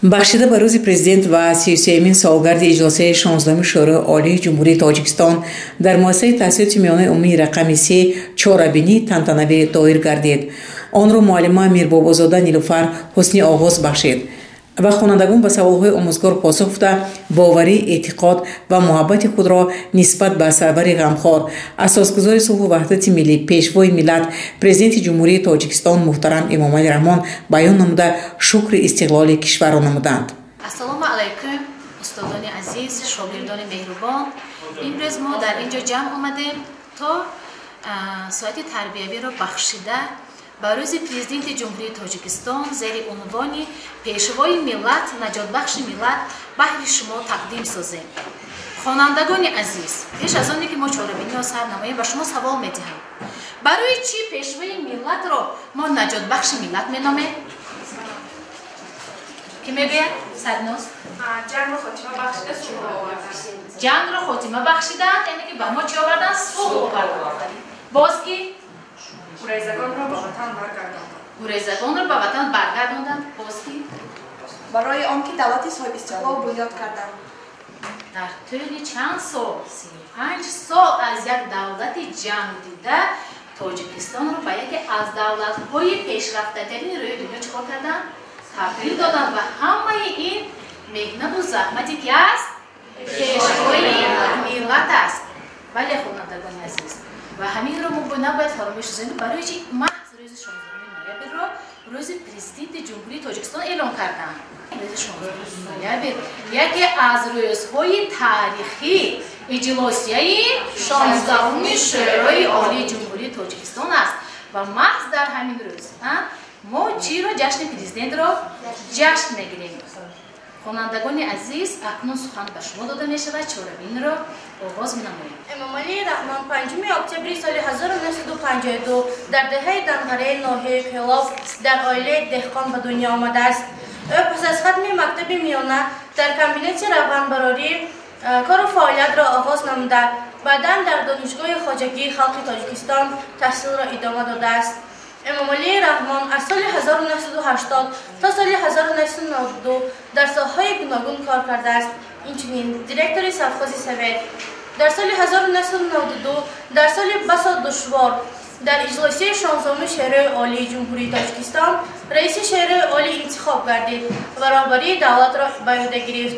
بخشیده به روز پرزیدنت و 33مین سالگرد اجلاس 16 شورای عالی جمهوری تاجیکستان در مؤسسه تحصیلات میانه عمومی رقم 3 چهاربینی تنتنوی دایر گردید. آن را معلمه میربابازاده نیلوفر حسنی آغاز بخشید و خوانندگان به سوالهای آموزگار پاسخ داده باوری، اعتقاد و محبت خود را نسبت به سرور غمخوار اساسگزار صلح و وحدت ملی پیشوای ملت پرزیدنت جمهوری تاجیکستان محترم امامعلی رحمان بیان نموده شکر استقلال کشور را نمودند. السلام علیکم استادان عزیز، شاگردان مهربان. امروز ما در اینجا جمع آمدیم تا ساعت تربیوی را بخشیده با روز پرزیدنت جمهوری تاجیکستان زیر عنوان پیشوای ملت، نجات بخش ملت بهر شما تقدیم سازیم. خوانندگان عزیز، پیش از آنی که ما چهاربینی را سر نماییم به شما سوال می‌دهم. برای چی پیشوای ملت را ما نجات بخش ملت می‌نامیم؟ کی میگه؟ سرناز؟ جنگ را خاتمه بخشیده، صلح آوردن. جنگ را خاتمه بخشیدن یعنی که به ما چی آوردن؟ صلح آوردن. باز کی؟ گریزگان را به وطن برگرداندند. گریزگان را به وطن برگرداندند. باز کی؟ برای آنکه دولت صاحب استقلال بنیاد کردند. در طول چند سال 35 سال از یک دولت جنگ دیده تاجیکستان رو به یکی از دولت‌های پیشرفته‌ترین روی دنیا چیکار کردن؟ تبدیل دادن و همه این مهنت و زحمتی که است پیشوای ملت است. ولی خوانندگان عزیز و همین رو ما نباید فراموش کنیم. برای چی محض روز 16 نوامبر رو روز پرزیدنت جمهوری تاجیکستان اعلام کردن. روز 16 نوامبر یکی از روزهای تاریخی اجلاسیه 16مین شورای عالی جمهوری تاجیکستان است و محض در همین روز ما چی رو جشن پرزیدنت را جشن میگیریم. خوانندگان عزیز، اکنون سخن به شما داده می شود. چهاربین را آغاز می نماییم. امامعلی رحمان 5 اکتبر سال 1952 در دهه دنغره ناحیه کلاف در عائله دهقان به دنیا آمده است. او پس از ختم مکتب میانه در کابینت روانبراری کار و فعالیت را آغاز نموده، بعدا در دانشگاه خواجگی خلق تاجیکستان تحصیل را ادامه داده است. امامعلی رحمان از سال 1980 تا سال 1992 در ساحه‌های گوناگون کار کرده است. اینچنین دیرکتور سفخازی سوید در سال 1992 در سال بسیار دشوار در اجلاس 16 شورای عالی جمهوری تاجیکستان رئیس شورای عالی انتخاب گردید و رهبری دولت را به عهده گرفت.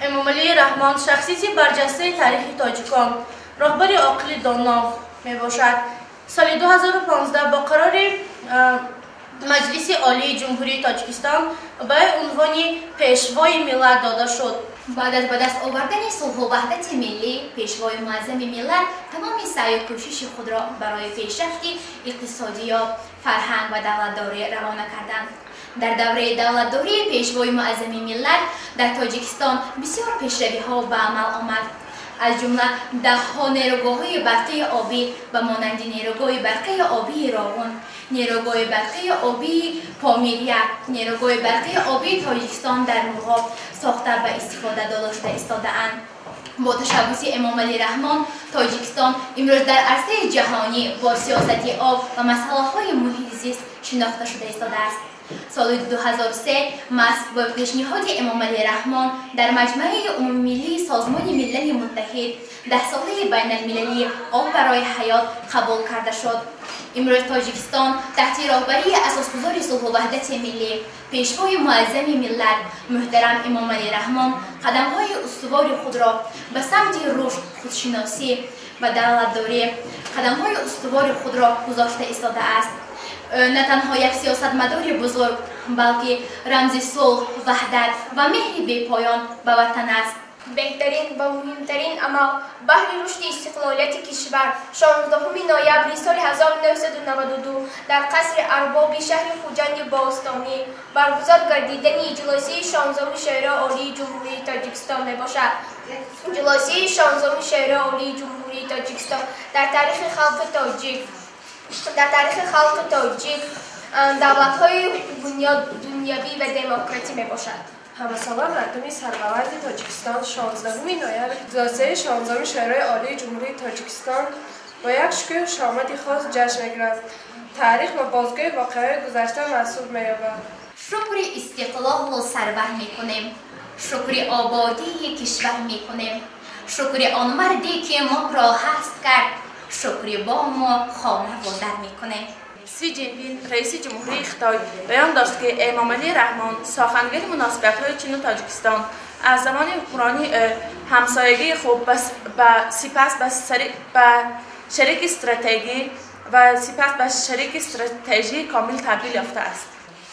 امامعلی رحمان شخصیتی برجسته تاریخ تاجیکان، رهبر عاقل دانا می باشد. سال 2015 با قرار مجلس عالی جمهوری تاجیکستان به عنوان پیشوای ملت داده شد. بعد از به دست آوردن صلح و وحدت ملی، پیشوای معظم ملت تمام سعی و کوشش خود را برای پیشرفت اقتصادی، فرهنگ و دولتداری روانه کردند. در دوره دولتداری پیشوای معظم ملت در تاجیکستان بسیار پیشروی‌ها به عمل آمد. از جمله ده‌ها نیروگاه‌های برقی آبی به مانند نیروگاه برقی آبی راون، نیروگاه برقی آبی پامیریه، نیروگاه برقی آبی تاجیکستان در مرغاب ساخته به استفاده داشته ایستاده‌اند. با تشبث امامعلی رحمان تاجیکستان امروز در عرصه جهانی با سیاست آب و مسائل محیط زیست شناخته شده ایستاده است. سال 2003 با پیشنهاد امامعلی رحمان در مجمع عمومی ملی سازمان ملل متحد 10 ساله بین المللی آب برای حیات قبول کرده شد. امروز تاجیکستان تحت رهبری اساسگزار صلح و وحدت ملی پیشوای معظم ملت محترم امامعلی رحمان قدم‌های استوار خود را به سمت رشد، خودشناسی و دولتداری قدم‌های استوار خود را گذاشته ایستاده است. نه تنها یک سیاستمدار بزرگ بلکه رمز صلح، وحدت و مهر بی‌پایان به وطن است. بهترین و مهمترین عمل بهر رشد استقلالیت کشور 16 نوامبر سال 1992 در قصر ارباب شهر خوجند باستانی برگزار گردیدن اجلاس 16 شورای عالی جمهوری تاجیکستان می باشد. اجلاس 16 شورای عالی جمهوری تاجیکستان در تاریخ خلق تاجیک دولت‌های دنیوی و دموکراتی می باشد. همساله مردم سربلند تاجیکستان 16 نوامبر اجلاس 16 شورای عالی جمهوری تاجیکستان با یک شکوه شامت خاص جشن می‌گیرد. تاریخ و بازگوی واقعه گذشته محسوب می‌یابد. شکر استقلال و ثروت میکنیم، شکر آبادی کشور میکنیم، شکر آن مردی که ما را هست کرد، شکر بام و خانه و در میکنیم. سی جینپین رئیس جمهوری خیتای بیان داشت که امام علی رحمان سخنگر مناسبت‌های چین و تاجیکستان از زمان حکمرانی همسایگی خوب سپس به شریک استراتژی و سپس به شریک استراتژی کامل تبدیل یافته است.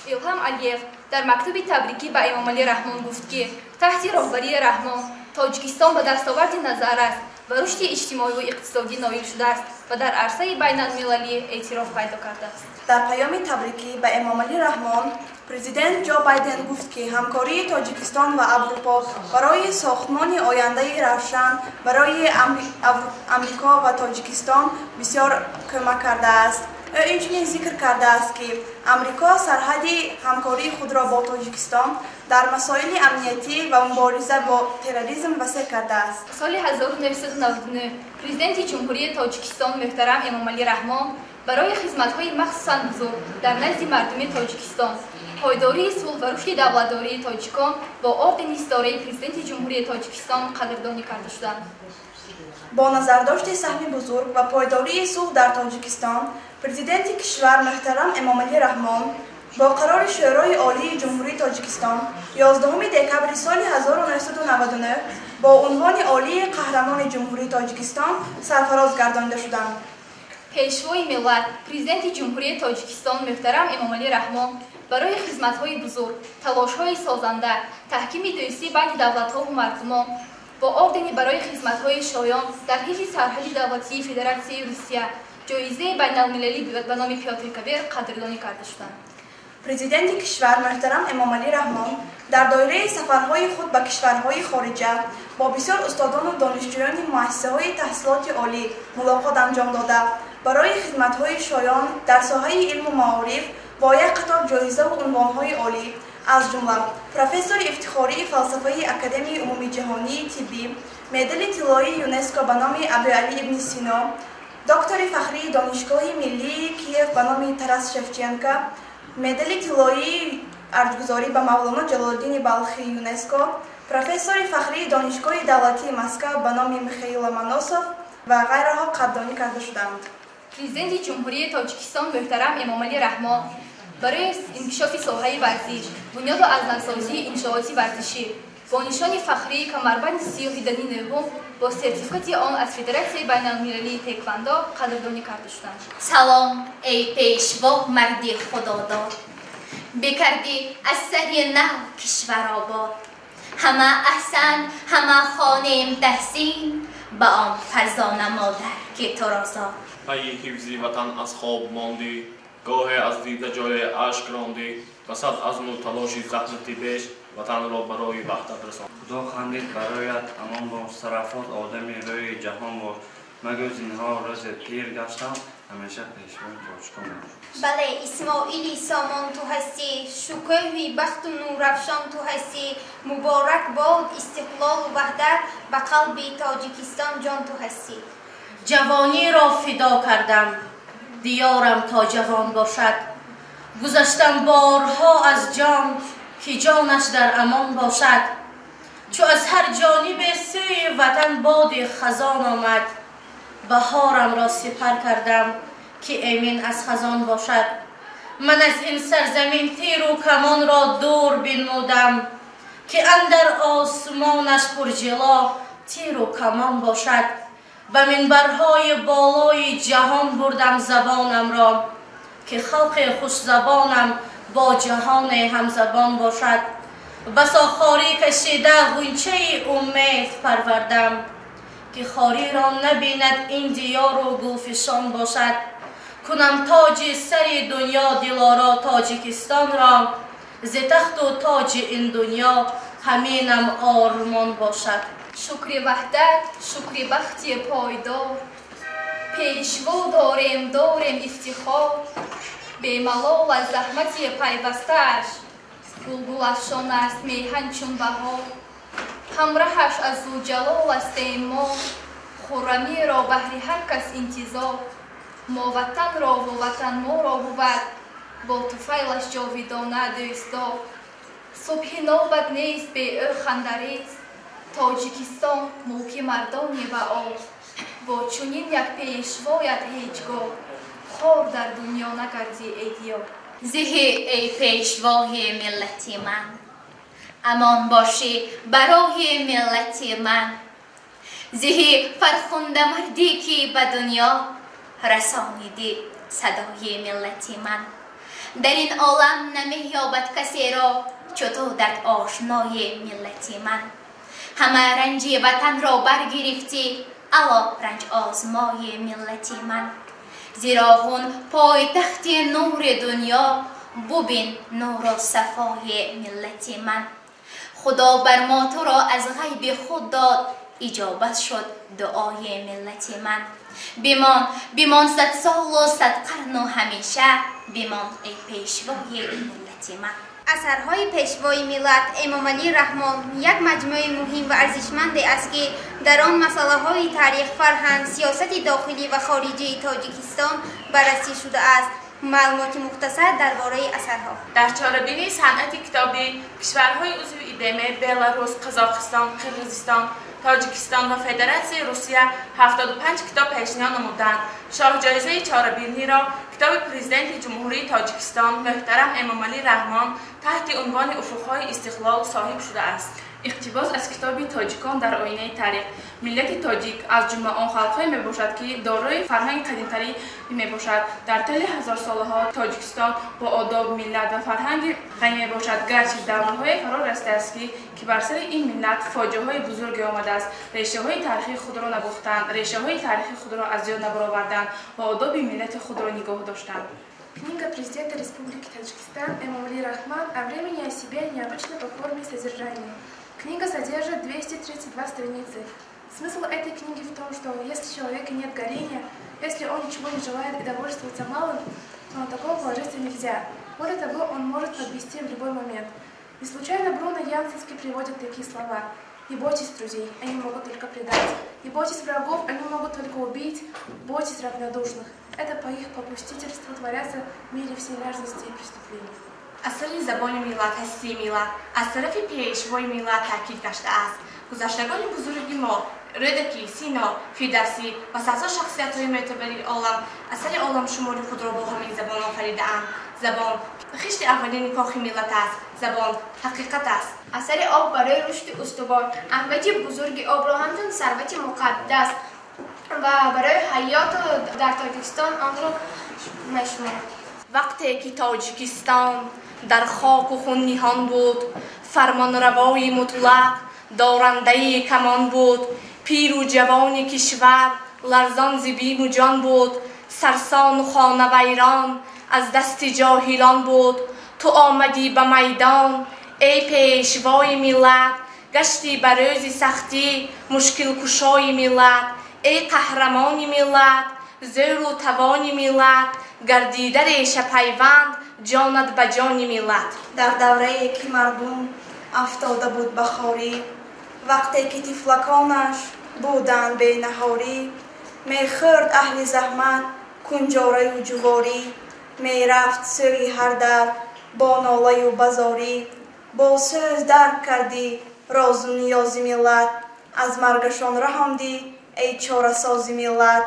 ایلهام علیف در مکتوب تبریکی به امام علی رحمان گفت که تحت راهبری رحمان تاجیکستان به دستاورد نظر است و رشد اجتماعی و اقتصادی نایل شده است و در عرصه بین المللی اعتراف پیدا کرده است. در پیام تبریکی به امام علی رحمان، پرزیدنت جو بایدن گفت که همکاری تاجیکستان و اروپا برای ساختمان آینده روشن برای امریکا و تاجیکستان بسیار کمک کرده است. او اینچنین ذکر کرده است که امریکا سرحد همکاری خود را با تاجیکستان در مسائل امنیتی و مبارزه با تروریسم وسیع کرده است. سال 1999 پرزیدنت جمهوری تاجیکستان محترم امام علی رحمان برای خدمت‌های مخصوصاً بزرگ در نزد مردم تاجیکستان، پایداری صلح و رشد دولتداری تاجیکان با اردن استاره پرزیدنت جمهوری تاجیکستان قدردانی کرده شدند. با نظرداشت سهم بزرگ و پایداری صلح در تاجیکستان، پرزیدنت کشور محترم امام علی رحمان با قرار شورای عالی جمهوری تاجیکستان 11 دکبر سال 1999 با عنوان عالی قهرمان جمهوری تاجیکستان سرفراز گردانده شدند. پیشوای ملت پرزیدنت جمهوری تاجیکستان محترم امام علی رحمان برای خدمت‌های بزرگ، تلاش‌های سازنده، تحکیم دوستی بین دولت‌ها و مردمان با اردن برای خدمت‌های شایان در حفظ سرحد دولتی فدراسیون روسیه جایزه بین‌المللی به نام پیاتر کبیر قدردانی کرده شدند. پرزیدنت کشور محترم امام علی رحمان در دایره سفرهای خود به کشورهای خارجه با بسیار استادان و دانشجویان مؤسسه‌های تحصیلات عالی ملاقات انجام داده برای خدمت‌های شایان در ساحه علم و معارف با یک قطار جایزه و عنوان‌های عالی از جمله پروفسور افتخاری فلسفه اکادمی عمومی جهانی طبی، مدال طلایی یونسکو به نام ابوعلی ابن سینا، دکتر فخری دانشگاه ملی کیف به نام تراس شفچنکو، مدال طلایی ارزگزاری به مولانا جلال الدین بلخی یونسکو، پروفسور فخری دانشگاه دولتی مسکو به نام میخائیل لومونوسوف و غیرها قدردانی کرده شدند. پرزیدنت جمهوری تاجیکستان محترم امام علی رحمان برای انکشاف ساحه ورزش، بنیاد و ازنه‌سازی انشاءاتی ورزشی با نشان فخری کمربند سیاه دنی نهم با سرتیفیکات آن از فدراسیون بین‌المللی تکواندو قدردانی کرده شدند. سلام ای پیشوا مردی خداداد، بکردی از سری نه کشور آباد، همه احسن همه خانم تحسین با آن فرزانه مادر که تو را زاد. پی حفظی وطن از خواب ماندی، گاه از دیده جای اشک راندی و صد عزم و تلاشی زحمتی بیش وطن را برای وحدت رساند. خدا خندید برایت امان با صرفات آدمی روی جهان با مگو زینها روز پیر گشتم همیشه پیشوای تاجیکان. بله اسماعیلی سامان تو هستی، شکوهی بخت و نورافشان تو هستی، مبارک باد استقلال و وحدت به قلب تاجیکستان جان تو هستی. جوانی را فدا کردم دیارم تا جوان باشد، گذشتم بارها از جان که جانش در امان باشد. چو از هر جانب سوی وطن باد خزان آمد، بهارم را سپر کردم که امین از خزان باشد. من از این سرزمین تیر و کمان را دور بنمودم که اندر آسمانش پرجلا تیر و کمان باشد. به منبرهای بالای جهان بردم زبانم را که خلق خوش زبانم با جهان همزبان باشد. بسا خاری کشیده غنچه امید پروردم که خاری را نبیند این دیار و گلفشان باشد. کنم تاج سر دنیا دلارا تاجیکستان را، ز تخت و تاج این دنیا همینم آرمان باشد. شکر وحدت، شکر بختی پایدار، پیشوا داریم افتخار، به ملال از زحمتی پیوسته‌اش گلگل افشان است میهن چون بهار. همراهش از ذوالجلال است ما، خرمی را بهر هر کس انتظار. ما وطن را و وطن ما را بود، با طفیلش جاویدانه دوستا صبح نوبت نیست به او خندریز تاجیکستان ملک مردانی با آب با چنین یک پیشوایت هیچگاه خور در دنیا نکردی ایدیا زهی ای پیشوای ملتی من امان باشی برای ملتی من زهی فرخنده مردی که به دنیا رسانیدی صدای ملتی من در این عالم نمی‌یابد کسی را چطور در آشنای ملتی من همه رنج وطن را برگرفتی الا رنج آزمای ملتی من زیرا هون پایتخت نور دنیا ببین نور و صفای ملتی من خدا بر ما تو را از غیب خود داد اجابت شد دعای ملتی من بیمان 100 سال و 100 قرن و همیشه بیمان ای پیشوای ملتی من. اثرهای پیشوای ملت امام علی رحمان یک مجموعه مهم و ارزشمند است که در آن مسائل تاریخ، فرهنگ، سیاست داخلی و خارجی تاجیکستان بررسی شده است. معلومات مختصر درباره اثرها. در چاره‌بینی صنعت کتابی کشورهای عضو ایدم بلاروس، قزاقستان، قرقیزستان، تاجیکستان و فدراسیون روسیه 75 کتاب پیشنهاد نمودند. شاه جایزه چاره‌بینی را کتاب پرزیدنت جمهوری تاجیکستان محترم امام علی رحمان تحت عنوان افق‌های استقلال صاحب شده است. اقتباس از کتاب تاجیکان در آینه تاریخ. ملت تاجیک از جمله آن خلق‌هایی میباشد که دارای فرهنگ قدیم‌تری میباشد. در طول هزار سالها تاجیکستان با آداب، ملت و فرهنگ غنی میباشد، گرچه دوره‌های فرا رسیده است که بر سر این ملت فاجعه‌های بزرگی آمده است. ریشه‌های تاریخی خود را نباختند، ریشه‌های تاریخی خود را از یاد نبرآوردند و آداب ملت خود را نگاه داشتند. Книга президента Республики Таджикистан Эмомали Рахман о времени о себе необычно по форме и содержанию. Книга содержит 232 страницы. Смысл этой книги в том, что если у человека нет горения, если он ничего не желает и довольствуется малым, то на такого положиться нельзя. Более того, он может подвести в любой момент. Не случайно Бруно Янсенский приводит такие слова. Не бойтесь друзей, они могут только предать. Не бойтесь врагов, они могут только убить. Бойтесь равнодушных. Это по их попустительству творятся в мире все мерзости и преступления. اثر زبان ملت، هستی ملت از طرف پیشوای ملت تاکید گشته است. گذشتگان بزرگی ما ردکی، سینا، فیردوسی و صدها شخصیت‌های معتبری عالم اثر عالم شماری خود را با همین زبان آفریده‌اند. زبان خشت اولین کاخ ملت است. زبان حقیقت است. اثر آب برای رشد استوار، اهمیت بزرگ آب را همچون ثروت مقدس و برای حیات در تاجیکستان آن را مشمول. وقتی که تاجیکستان در خاک و خون نهان بود، فرمانروای مطلق دارنده کمان بود، پیر و جوان کشور لرزان ز بیم و جان بود، سرسان و خانه ویران از دست جاهلان بود. تو آمدی به میدان ای پیشوای ملت، گشتی به روز سختی مشکل کشای ملت. ای قهرمان ملت، زور و توان ملت، گردیده ریشه پیوند جانت به جان ملت. در دوره که مردم افتاده بود بخاری، وقتی که طفلکانش بودند به نهاری، میخورد اهل زحمت کنجاره و جواری، میرفت سوی هر در با ناله و بزاری. با سوز درک کردی راز و نیاز ملت، از مرگشان رهاندی ای چاره ساز ملت.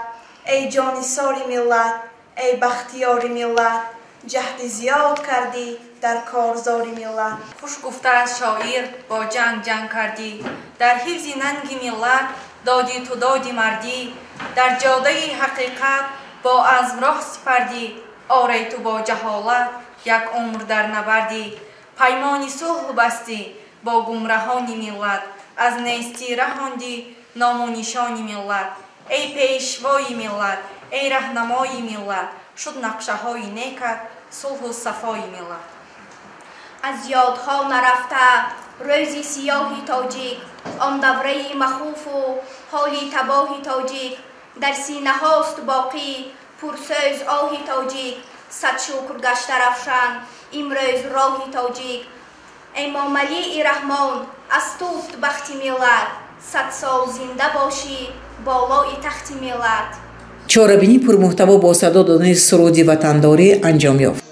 ای جان ساری ملت، ای بختیاری ملت، جهد زیاد کردی در کارزاری ملت. خوش گفته از شاعر با جنگ کردی، در حفظ ننگ ملت دادی تو دادی مردی. در جاده حقیقت با عزم راه سپردی، آری تو با جهالت یک عمر در نبردی. پیمانی صلح بستی با گمراهان ملت، از نیستی رهاندی نام و نشان ملت. ای پیشوای ملت، ای راهنمای ملت، شد نقشه های نیکت صلح و صفای ملت. از یادها نرفته روزی سیاهی تاجیک، آن دوره مخوف و حالی تباهی تاجیک. در سینه هاست باقی پرسوز آهی تاجیک، صد شکر گشته رفشن امروز راهی تاجیک. امام علی رحمان از توست بخت ملت، 100 سال زنده باشی بالای تخت ملت. چاره‌بینی پرمحتوا با صدا دادن سرود وطنداری انجام یافت.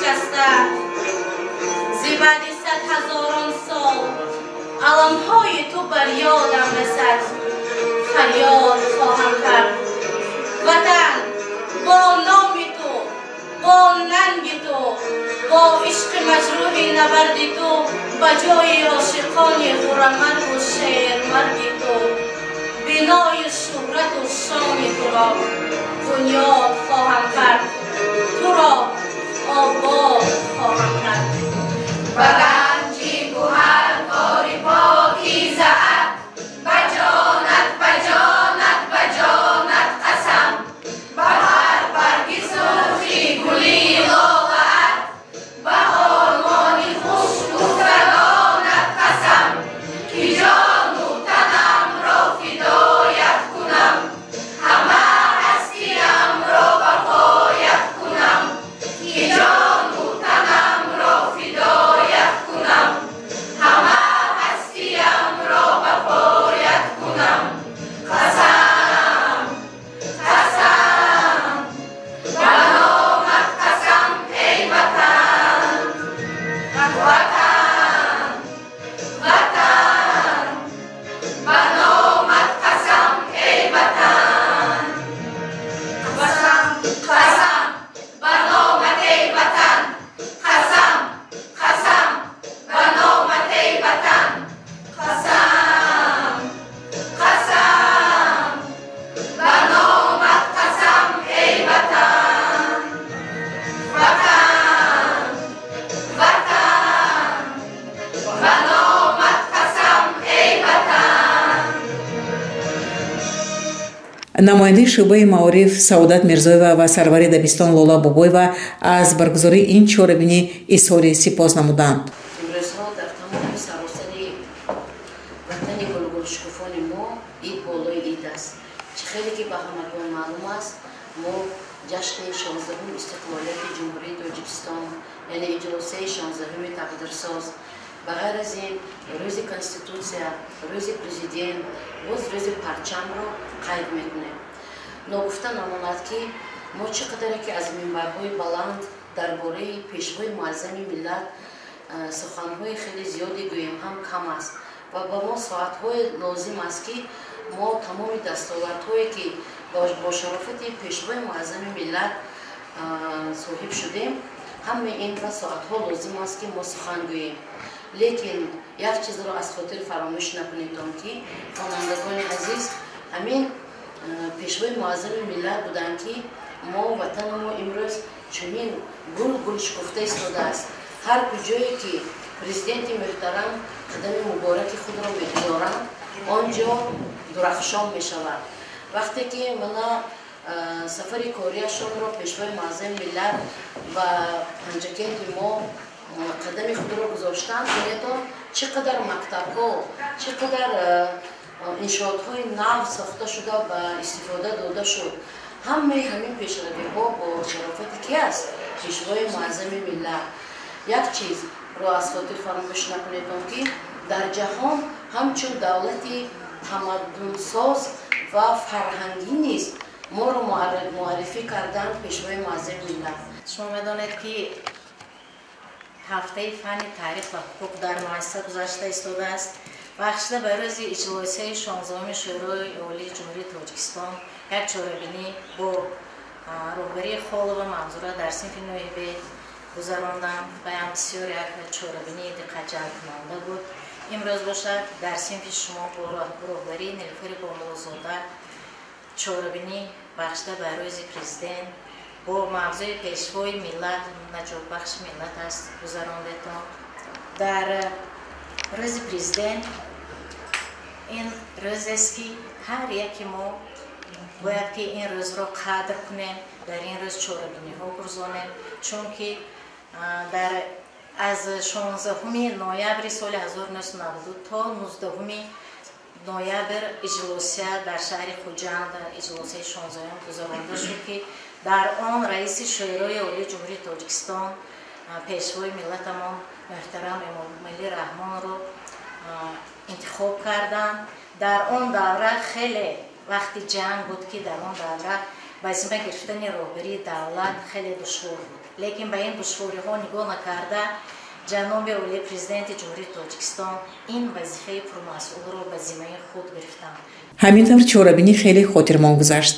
شکسته زیبادی 100,000 سال علمهای تو بر یادم رسد فریاد خواهم کرد وطن با نام تو با ننگ تو با عشق مجروح نبرد تو بجای عاشقان خرمن و شیرمرد تو بنای شهرت و شان تو را بنیاد خواهم کرد تو را آباد خواهم کرد بگنجی گوهر کاری پاکیزه بجانت بجانت بجانت قسم بهر برگی سرخی گلی لاغر به آرمانی خوش گفتگانت قسم که جان و تنم را فدایت کنم همه هستیم را بقایت کنم که جان و تنم را فدایت کنم همه هستیم را بقایت کنم قسم قسم بنامت قسم ای وطن وطن وطن بنامت قسم ای وطن قسم قسم بنامت ای وطن قسم قسم بنامت ای وطن قسم قسم بنامت قسم ای وطن وطن وطن بنامت قسم ای وطن. намояндаи шӯъбаи маориф саодат мирзоева ва сарвари дабистон лола бобоева аз баргузории ин чорабинӣ изҳори сипос намуданд. имрӯзҳо дар тамоми саросари ватани гулгулшукуфони мо ид болои ид аст. Чӣ хеле ки ба ҳамагон маълум аст, мо ҷашни 16 истиқлолияти ҷумҳурии Тоҷикистон, яъне иҷлосаи 16 тақдирсоз, ба ғайр аз ин рӯзи конститутсия, рӯзи президент, боз рӯзи парчамро қайд мекунем. Ногуфта намонад ки мо чӣ қадаре ки аз минбарҳои баланд дар бораи пешвои муаззами миллат суханҳои хеле зиёде гӯем ҳам кам аст ва ба мо соатҳое лозим аст ки мо тамоми дастовардҳое ки бо шарофати пешвои муаззами миллат соҳиб шудем, ҳамаи ин ба соатҳо лозим аст ки мо сухан гӯем. лекин як чизро аз хотир фаромӯш накунедон ки хонандагони азиз, ҳамин пешвои муаззами миллат буданд ки мо ватани мо имрӯз чунин гул шукуфта истодааст. ҳар куҷое ки президенти муҳтарам қадами мубораки худро мегузоранд, он ҷо дурахшон мешавад. вақте ки мана сафари корияшонро пешвои муаззами миллат ва панҷакенти мо қадами худро гузоштанд, бинедон чӣ қадар мактабҳо, чӣ қадар иншоотҳои нав сохта шуда ба истифода дода шуд. ҳамаи ҳамин пешравиҳо бо шарофати ки аст? пешвои муаззами миллат. як чизро аз хотир фаромӯш накунедон ки дар ҷаҳон ҳамчун давлати тамаддунсоз ва фарҳангӣ низ моро муаррифӣ карданд пешвои муаззами миллат. шумо медонед ки ҳафтаи фанни таърих ва ҳуқуқ дар муассиса гузашта истодааст. бахшида ба рӯзи иҷлосаи 16-уми шӯрои олии ҷумҳурии Тоҷикистон як чорабинӣ бо роҳбарии Холова Манзура дар синфи ноҳибе гузарондам ва ям бисёр як чорабинии диққатҷалбкунанда буд. имрӯз бошад дар синфи шумо бо роҳбарии Нилуфари Бомолозода чорабинӣ бахшида ба рӯзи президент бо мавзӯи пешвои миллат, наҷотбахши миллат аст гузарондетон. дар рӯзи президент ин рӯзест ки ҳар яке мо бояд ки ин рӯзро қадр кунем, дар ин рӯз чорабиниҳо гузонем, чунки аз 16 ноябри соли 1992 то 19 ноябр иҷлосия дар шаҳри Хуҷанд иҷлосияи 16 гузаронда шуд ки дар он раиси шӯрои олии ҷумҳурии Тоҷикистон пешвои миллатамон муҳтарам Эмомалӣ Раҳмонро интихоб карданд. дар он давра хеле вақти ҷанг буд ки дар он давра ба зимма гирифтани роҳбарии давлат хеле душвор буд. лекин ба ин душвориҳо нигоҳ накарда ҷаноби олии президенти ҷумҳурии тоҷикистон ин вазифаи пурмасъулро ба зиммаи худ гирифтанд. ҳамин тавр чорабинӣ хеле хотирмон гузашт.